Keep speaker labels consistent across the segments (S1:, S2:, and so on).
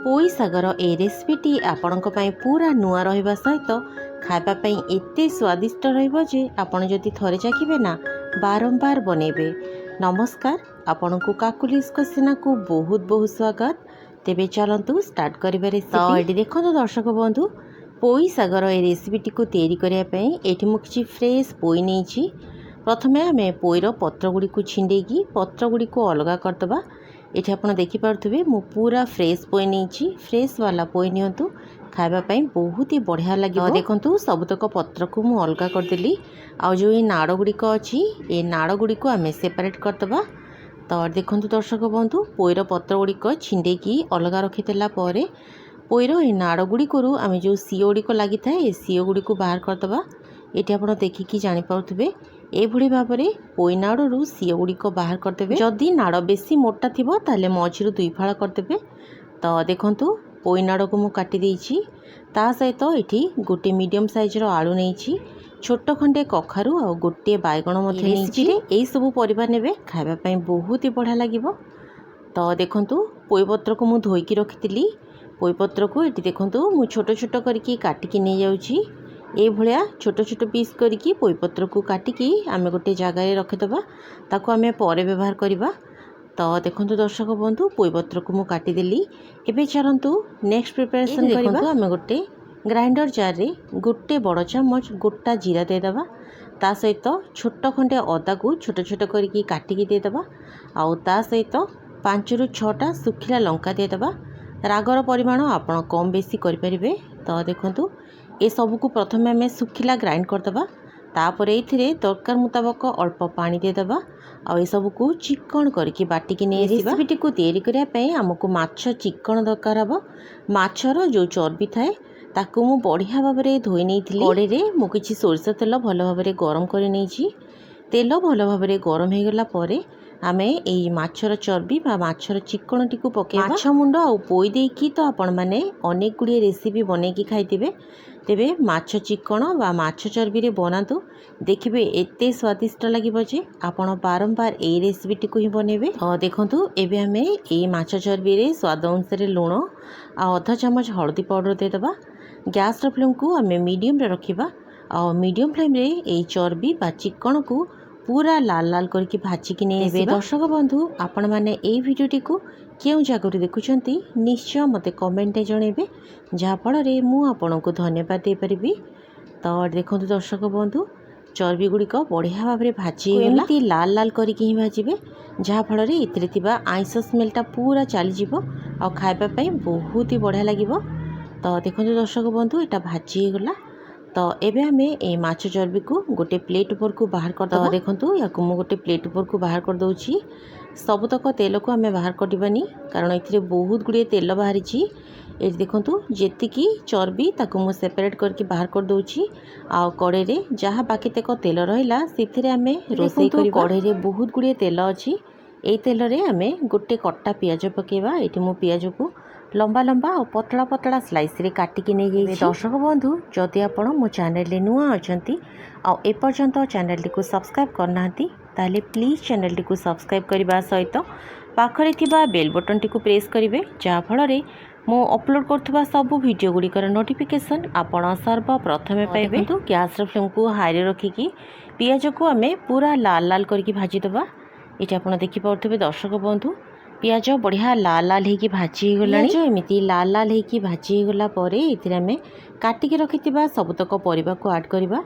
S1: पोई सागर ए रेसिपीटी आपणक पई पूरा नुआ रहिबा सहित खाइबा पई एते स्वादिष्ट रहिबो जे आपण जदि थरे चाखिबे ना बारंबार बनेबे। नमस्कार, आपणकु काकुलिस कोसिना को बहुत बहुत स्वागत। तेबे चलंतु स्टार्ट करिबे रेसिपी। तो एटी देखंतु दर्शक बंधु, पोई सागर ए रेसिपीटी को तैयारी करिया पई एठी मु किछि फ्रेश पोई नेछि। प्रथमे आमे पोईर पत्र गुडी को छिंडेकी पत्र गुडी को अलगा करदबा। एठी आपण देखि पारथुबे मु पूरा फ्रेश पोई नेछि। फ्रेश वाला पोई नियंतु, खाइबा पई बहुत ही बढ़िया लागिबो। देखंतु सबतक पत्र को मु अलगा कर देली। आ जो ए नाड़ गुडी को अछि ए नाड़ गुडी को आमे सेपरेट करदबा। तो देखंतु दर्शक बंधु, पोईर पत्र गुडी को छिंडेकी अलगा रखितेला परे पोईर ए नाड़ गुडी को आमे जो सीओ गुडी को लागि थाए ए सीओ गुडी को बाहर करदबा। एठी आपण देखिकी जानि पाउथुबे एभଳି भाବରେ पोई नाड़ू सीओ गुडी को बाहर करदेबे। जदि नाड़ बेसी मोटा थिबो ताले मझिरु दुई फाळ करदेबे। तो देखंतु पोई नाड़ को मु काटी देइछि। ता सहित एठी गोटे मीडियम साइज रो आलू नेइछि, छोट खंडे कखारु आ गोटे बायगण मध्ये नेइछि। एई सब परिबा नेबे, खाइबा पई बहुत ही बढ़िया लागिबो। तो देखंतु पोई पत्र को मु धोईकी रखितिली। पोई पत्र को एठी देखंतु मु छोट छोट करके काटिकी नै जाउछि। ए भलिया छोट छोट पीस करिकी पोई पत्र को काटिकी आमे गोटे जगह रखिदबा। ताको आमे परे व्यवहार करिबा। तो देखंतु दर्शक बंधु, पोई पत्र को मु काटी देली। एबे चलंतु नेक्स्ट प्रिपरेशन करिबा। आमे गोटे ग्राइंडर जार रे गोटे बड़ चम्मच गोटा जीरा दे दबा। ता सहित छोट खंडे अदा को छोट छोट करिकी काटिकी दे दबा। आ ता सहित 5 रु 6टा सुखिला लंका दे दबा। रागर परिमाण आपण कम बेसी करि परिबे। तो देखंतु ए सब को प्रथमे आमे सुखिला ग्राइंड करदबा। तापर एथिरे दरकार मुताबक अल्प पानी दे दबा। आ ए सब को चिकन करके बाटिकी नै आसीबा। रेसिपीटी को तैयारी करिया पई हमकु माछ चिकन दरकार हबो। माछर जो चर्बी थाए ताकू मु बढ़िया भाबरे धोई नैथिली। कड़े रे मु किछि सोरष तेल भल भाबरे गरम करि नैछि। तेल भल भाबरे गरम हे गला परे आमे एई माछर चर्बी बा माछर चिकन टिकु पकेबा। माछ मुंड आ पोई देकी तो आपण माने अनेक गुडी रेसिपी बनेकी खाइतिबे। तेबे माछ चिकन बा माछ चर्बी रे बनातु, देखिबे एते स्वादिष्ट लागिबो जे आपण बारंबार एई रेसिपीटी को ही बनेबे। देखंतु एबे आमे एई माछ चर्बी रे स्वाद अनुसार लूण आ आधा चम्मच हळदी पाउडर दे दबा। गैस र फ्लेम को आमे मीडियम रे रखिबा। आ मीडियम फ्लेम रे एई चर्बी बा चिकन को पूरा लाल लाल करके भाजिकी नै आसीबा। दर्शक बंधु, आपण माने एई भिडियोटी को केउ जगह देखुछंती निश्चय मते कमेंट जणेबे, जहा फल रे मु आपनको धन्यवाद दे परिबी। तो देखंतु दर्शक बंधु, चर्बी गुडी को बढ़िया भाबरे भाजी होला। एमिति लाल लाल करके ही भाजिबे, जहा फल रे इतरे तिबा आइंस स्मेलटा पूरा चली जिवो आ खाइबा पई बहुत ही बढ़िया लागिवो। तो देखंतु दर्शक बंधु, एटा भाजी गला। तो एबे आमे ए माछ चर्बी को गोटे प्लेट ऊपर को बाहर कर दबा। देखंतु याकु मु गोटे प्लेट ऊपर को बाहर कर दउछि। सबतक तेल को आमे बाहर कटिबानी, कारण इथिरे बहुत गुडी तेल बाहरी छी। ए देखंतु जेतिकी चर्बी ताकु मु सेपरेट करके बाहर कर दउछि। आ कड़े रे जहा बाकी तक तेल रहिला सिथिरे आमे रोसई करिबा। कड़े रे बहुत गुडी तेल अछि। ए तेल रे आमे गोटे कट्टा पियाज पकेबा। एठी मु पियाज को लंबा लंबा और पतला पतला स्लाइस रे काटिकी नै जाइछि। दर्शक बंधु, जदि आपण मो चैनल रे नुआ अछंती आ ए पर्यंत चैनल टी को सब्सक्राइब करनांती ताले प्लीज चैनल टी को सब्सक्राइब करबा सहित पाखरे थिबा बेल बटन टी को प्रेस करिवे, जहा फल रे मो अपलोड करथबा सब वीडियो गुडी कर नोटिफिकेशन आपण सर्व प्रथमे पाइबे। तो गैस र फ्लेम को हाई रे रखिकी पियाज को आमे पूरा लाल लाल करके भाजी दबा। एटा आपण देखि पाउथबे दर्शक बंधु, पियाज बढ़िया लाल लाल हेकी भाजी गलानी। जो एमिति लाल लाल हेकी भाजी गला परे इथिरे आमे काटिकी रखितिबा सबतक परिबा को ऐड करबा।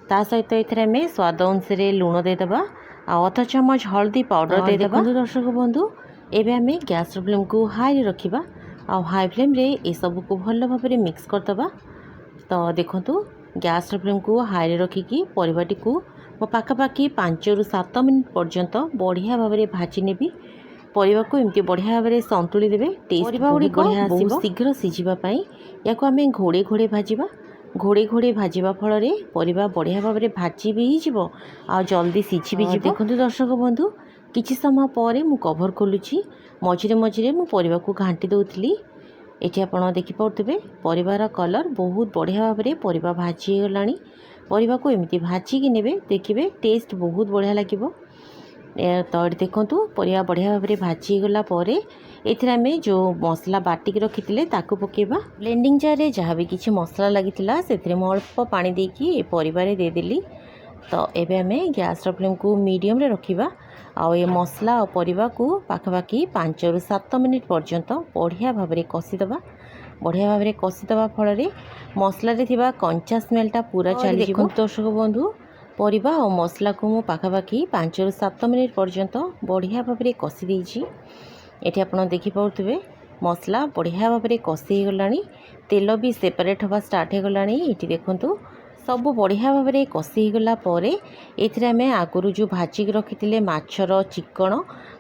S1: ता सहित इथिरे आमे स्वाद अनुसार लूण दे दबा आ आधा चम्मच हल्दी पाउडर दे दबा। दर्शक बंधु, एबे आमे गैस फ्लेम को हाई रे रखिबा आ हाई फ्लेम रे ए सब को भल भाबरे मिक्स कर दबा। तो देखंतु गैस फ्लेम को हाई रे रखिकी परिबाटी को मो पाखापाखि 5 रु 7 मिनिट पर्यंत बढ़िया भाबरे भाजी नेबी। परिबा को एमती बढ़िया भाबरे संतुली देबे। टेस्ट बढ़िया आसीबो। शीघ्र सिझिबा पई याको आमे घोड़े घोड़े भाजिबा। घोड़े घोड़े भाजिबा फल रे परिबा बढ़िया भाबरे भाजी भी हिजिबो आ जल्दी सिझी भी जिवो। देखंतु दर्शक बंधु, किछि समय परे मु कवर खोलुछि। मझिरे मझिरे मु परिबा को घांटी दउथली। एठी आपण देखि पाउतबे परिबार कलर बहुत बढ़िया भाबरे परिबा भाजी गलानी। परिबा को एमती भाजी कि नेबे, देखिबे टेस्ट बहुत बढ़िया लागिबो। तो ये देखो परिया बढ़िया भाव में भाजी गला एथिरे आमे जो मसला बाटिक रखी ताकू पकेबा। ब्लेंडिंग जार रे जहाँ भी किसी मसला लगी से अल्प पानी देकी परिवार देदेली। तो एबे आमे गैस फ्लेम को मीडियम रे रखिबा। आउ ये मसला और परिवा को पाखापाखि 5 ରୁ 7 मिनिट पर्यंत बढ़िया भाव में कषिदबा। बढ़िया भाव में कषिदबा फल मसला रे थिबा कंचा स्मेलटा पूरा चली जिवो। दर्शक बंधु परिवा और मसला को मु पाखापाखि 5 ରୁ 7 मिनिट पर्यंत बढ़िया भाव में कषि देइछि। एठी आपण देखि पाउथबे मसला बढ़िया भाव में कषि गलानी, तेल भी सेपरेट हवा स्टार्ट हो गलानी। एठी देखंतु सब बढ़िया भाव में कषि गला एथिरे आमे आगुरु जो भाजिक रखी माछर चिकन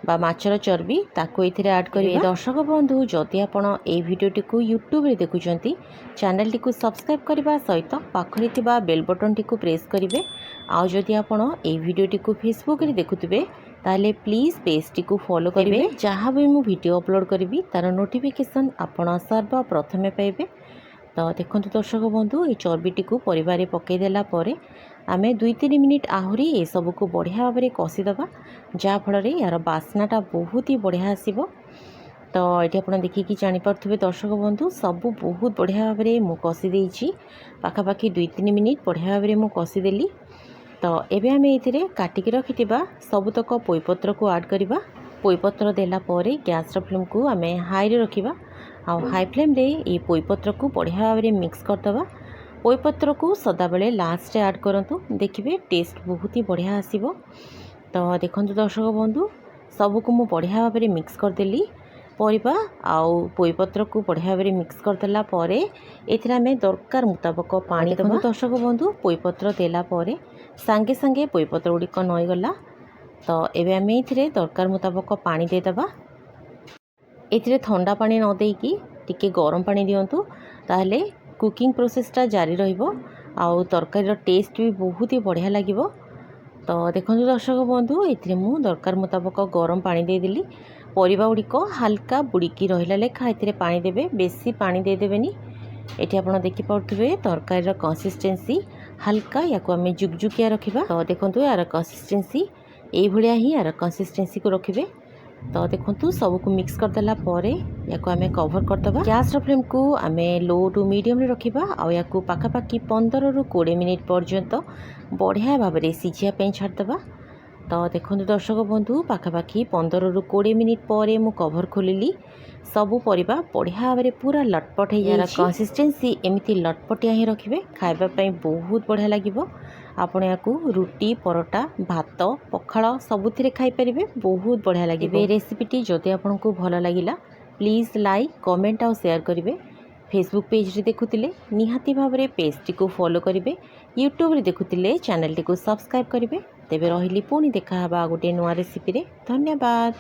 S1: बा माछर चर्बी ताको एथिरे ऐड करिवे। दर्शक बंधु जदि आपण ए भिडियोटी को यूट्यूब रे देखुचंती चैनल टी को सब्सक्राइब करबा सहित पाखरे थिबा बेल बटन टी को प्रेस करिवे। आ जदि आपण ए भिडियोटी को फेसबुक रे देखुथिबे ताले प्लीज पेज टी को फॉलो करिवे। जहाँ भी मु वीडियो अपलोड करी तार नोटिफिकेशन आपण सर्व प्रथमे पाइबे। तो देखो दर्शक बंधु ये चर्बीटी को परिवार पकईदेला आम 2-3 मिनिट आहरी ये सब को बढ़िया भाव में कषिदबा जहाँफल यार बास्नाटा बहुत ही बढ़िया आसो। तो ये आप देखिकी जानीपे दर्शक बंधु सब बहुत बढ़िया भाव में मुझे कषि देछि। पाखापाखि 2-3 मिनिट बढ़िया भाव में मुझे कषिदेली। तो एबे आम ये काटिकी रखिथिबा सबुतक पोईपत्र को ऐड करवा। पोईपत्र देला गैस फ्लेम को आम हाई रे रखिबा। आ हाई फ्लेम रे ये पोईपत्र को बढ़िया भाव में मिक्स करदबा। पोईपत्र को सदाबले लास्ट ऐड करंतु देखिए टेस्ट बहुत ही बढ़िया आसीबो। तो देखंतु दर्शक बंधु सबको मु बढ़िया भाव में मिक्स करदेली। परिबा आउ पोईपत्र को बढ़िया भाव में मिक्स करदेला एथिरे आमे दरकार मुताबक पानी दबा। दर्शक बंधु पोईपत्र देला सांगे सांगे पोईपत्र गुड़िक नईगला। तो एबे आमे एथिरे दरकार मुताबक पानी देदबा। एथिरे ठंडा पानी न देकी टिके गरम पानी दियंतु ताहले कुकिंग प्रोसेसटा जारी रहिबो आउ तरकारी टेस्ट भी बहुत ही बढ़िया लागिबो। तो देखंतु दर्शक बंधु एथिरे मु दरकार मुताबक गरम पानी दे देली। परिबा गुड़िक हल्का बुड़ीकी रहिला लेखा एथिरे पानी देबे, बेसी पानी दे देबेनी। एठी आपण देखि पाउथबे तरकारी कंसिस्टेंसी हल्का याको आमे जुगजुकिया रखिबा। तो देखंतु यार कंसिस्टेंसी एई भलिया ही यार कंसिस्टेंसी को रखिबे। तो देखो सबको मिक्स करदेला या आमे कवर करदबा। गैस फ्लेम को आमे लो टू मीडियम रे रखिबा। आ या पाखापाखि 15 ରୁ 20 मिनिट पर्यंत बढ़िया भाव में सिझिया छाड़दबा। तो देखो दर्शक बंधु पाखापाखि 15 ରୁ 20 मिनिट पर मु कवर खोलिली। सबू परिबा बढ़िया भाव में पूरा लटपट हो जाए। कंसिस्टेंसी एमती लटपटिया ही रखिए खाइबा पई बहुत बढ़िया लागिबो। आपण या रुटी परोटा भात पखाल सबुथिरे खाई परिबे, बहुत बढ़िया लगे। रेसिपीटी जदि आपको भल लगिला प्लीज लाइक कमेंट और शेयर करेंगे। फेसबुक पेज रे देखुतिले निहाती भाव में पेजटी को फॉलो करेंगे। यूट्यूब रे देखुतिले चैनल टी को सब्सक्राइब करेंगे। तेबे रहिली पुणी देखा गोटे नुआ रेसिपी रे। धन्यवाद।